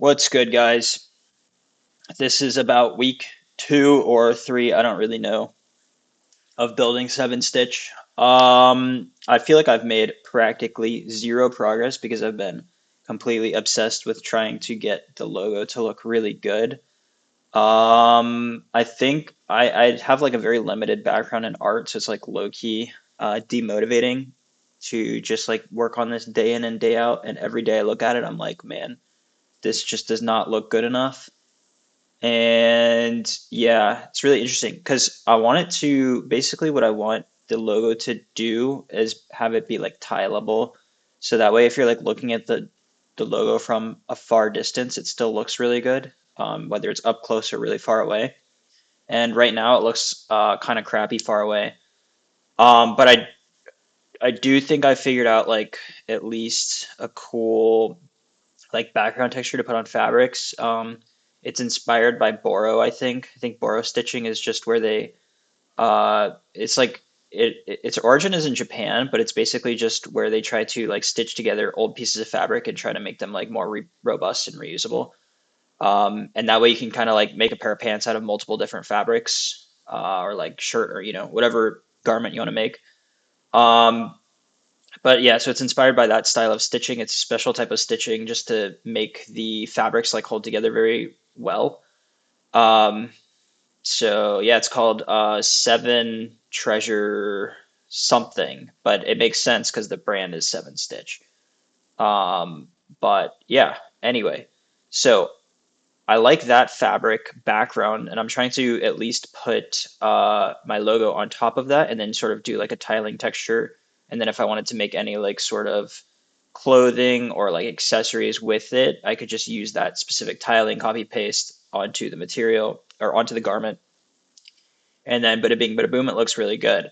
What's good, guys? This is about week 2 or 3, I don't really know, of building Seven Stitch. I feel like I've made practically zero progress because I've been completely obsessed with trying to get the logo to look really good. I think I have like a very limited background in art, so it's like low key demotivating to just like work on this day in and day out. And every day I look at it, I'm like, man, this just does not look good enough. And yeah, it's really interesting because I want it to basically what I want the logo to do is have it be like tie level. So that way, if you're like looking at the logo from a far distance, it still looks really good, whether it's up close or really far away. And right now, it looks kind of crappy far away. But I do think I figured out like at least a cool like background texture to put on fabrics. It's inspired by Boro, I think. I think Boro stitching is just where they it's like its origin is in Japan, but it's basically just where they try to like stitch together old pieces of fabric and try to make them like more robust and reusable. And that way you can kind of like make a pair of pants out of multiple different fabrics, or like shirt or whatever garment you want to make. Um, but yeah, so it's inspired by that style of stitching. It's a special type of stitching just to make the fabrics like hold together very well. Um, so yeah, it's called Seven Treasure something, but it makes sense because the brand is Seven Stitch. Um, but yeah, anyway, so I like that fabric background, and I'm trying to at least put my logo on top of that, and then sort of do like a tiling texture. And then if I wanted to make any like sort of clothing or like accessories with it, I could just use that specific tiling, copy paste onto the material or onto the garment, and then bada bing, bada boom, it looks really good.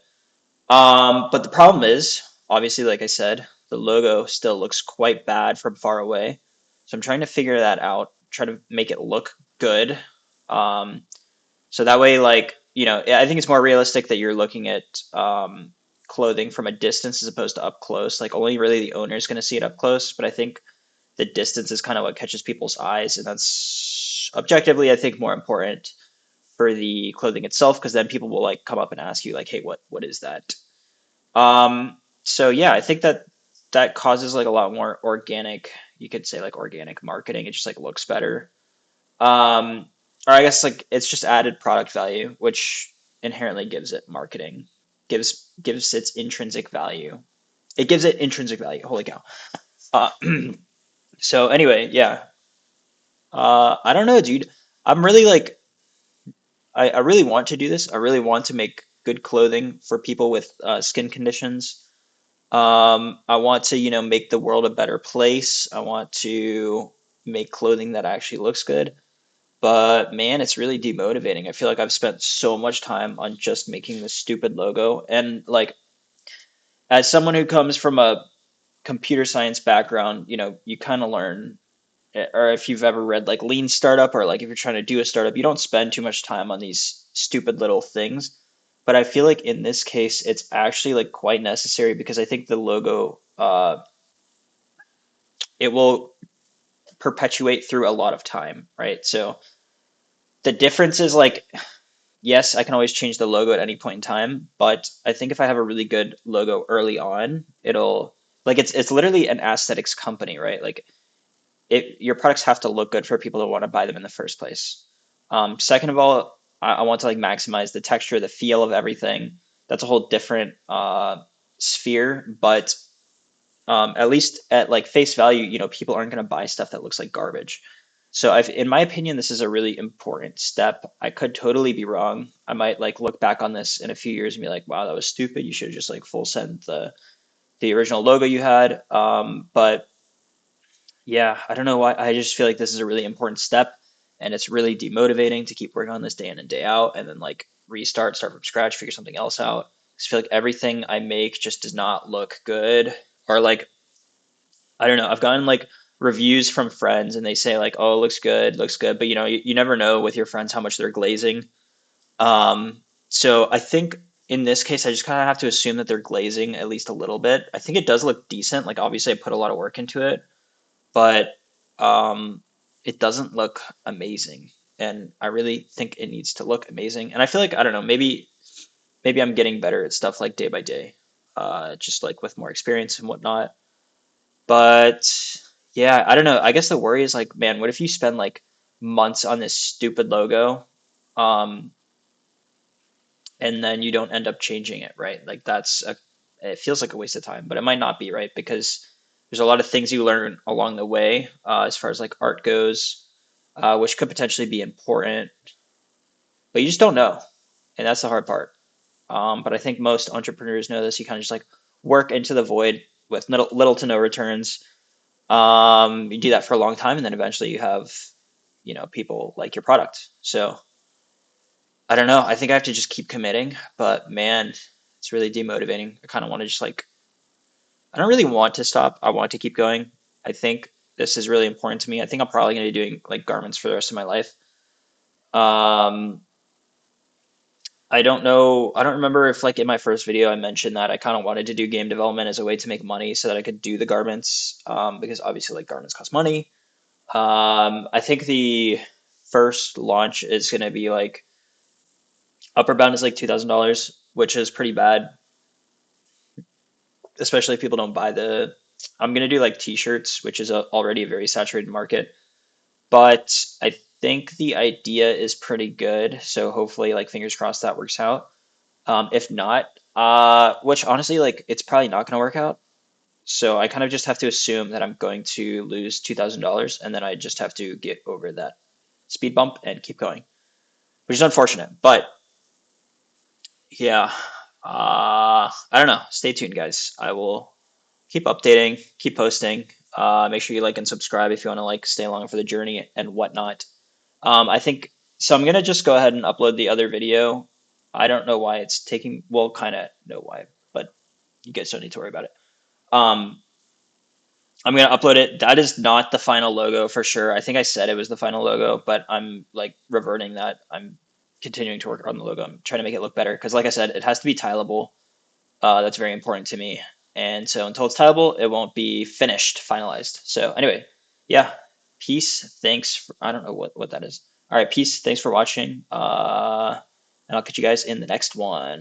But the problem is, obviously, like I said, the logo still looks quite bad from far away. So I'm trying to figure that out, try to make it look good. Um, so that way, like, I think it's more realistic that you're looking at clothing from a distance as opposed to up close. Like, only really the owner is going to see it up close. But I think the distance is kind of what catches people's eyes. And that's objectively, I think, more important for the clothing itself because then people will like come up and ask you, like, hey, what is that? So yeah, I think that that causes like a lot more organic, you could say like organic marketing. It just like looks better. Or I guess like it's just added product value, which inherently gives it marketing, gives its intrinsic value. It gives it intrinsic value. Holy cow. Uh, so anyway, yeah. I don't know, dude. I'm really like I really want to do this. I really want to make good clothing for people with skin conditions. I want to, make the world a better place. I want to make clothing that actually looks good. But man, it's really demotivating. I feel like I've spent so much time on just making this stupid logo. And like, as someone who comes from a computer science background, you kind of learn, or if you've ever read like Lean Startup, or like if you're trying to do a startup, you don't spend too much time on these stupid little things. But I feel like in this case, it's actually like quite necessary because I think the logo, it will perpetuate through a lot of time, right? So the difference is like, yes, I can always change the logo at any point in time, but I think if I have a really good logo early on, it'll like it's literally an aesthetics company, right? Like your products have to look good for people to want to buy them in the first place. Second of all, I want to like maximize the texture, the feel of everything. That's a whole different sphere, but at least at like face value, people aren't going to buy stuff that looks like garbage. So in my opinion, this is a really important step. I could totally be wrong. I might like look back on this in a few years and be like, wow, that was stupid. You should have just like full send the original logo you had. But yeah, I don't know why. I just feel like this is a really important step, and it's really demotivating to keep working on this day in and day out, and then like start from scratch, figure something else out. I feel like everything I make just does not look good, or like I don't know. I've gotten like reviews from friends, and they say like, "Oh, it looks good," but you never know with your friends how much they're glazing. So I think in this case, I just kind of have to assume that they're glazing at least a little bit. I think it does look decent. Like obviously, I put a lot of work into it, but um, it doesn't look amazing. And I really think it needs to look amazing. And I feel like, I don't know, maybe I'm getting better at stuff like day by day, just like with more experience and whatnot. But yeah, I don't know. I guess the worry is like, man, what if you spend like months on this stupid logo, um, and then you don't end up changing it, right? Like it feels like a waste of time, but it might not be, right? Because there's a lot of things you learn along the way, as far as like art goes, which could potentially be important, but you just don't know, and that's the hard part. But I think most entrepreneurs know this. You kind of just like work into the void with little to no returns. You do that for a long time, and then eventually you have, people like your product. So I don't know. I think I have to just keep committing, but man, it's really demotivating. I kind of want to just like, I don't really want to stop. I want to keep going. I think this is really important to me. I think I'm probably going to be doing like garments for the rest of my life. Um, I don't know. I don't remember if like in my first video I mentioned that I kind of wanted to do game development as a way to make money so that I could do the garments, because obviously like garments cost money. I think the first launch is going to be like upper bound is like $2,000, which is pretty bad, especially if people don't buy the. I'm going to do like t-shirts, which is already a very saturated market, but I think the idea is pretty good. So hopefully, like fingers crossed that works out. If not, which honestly, like it's probably not going to work out. So I kind of just have to assume that I'm going to lose $2,000, and then I just have to get over that speed bump and keep going, which is unfortunate. But yeah, I don't know. Stay tuned, guys. I will keep updating, keep posting. Make sure you like and subscribe if you want to like stay along for the journey and whatnot. I think so. I'm gonna just go ahead and upload the other video. I don't know why it's taking. Well, kind of know why, but you guys don't need to worry about it. Um, I'm gonna upload it. That is not the final logo for sure. I think I said it was the final logo, but I'm like reverting that. I'm continuing to work on the logo. I'm trying to make it look better because, like I said, it has to be tileable. That's very important to me. And so until it's tileable, it won't be finished, finalized. So anyway, yeah, peace. Thanks. I don't know what that is. All right, peace. Thanks for watching. And I'll catch you guys in the next one.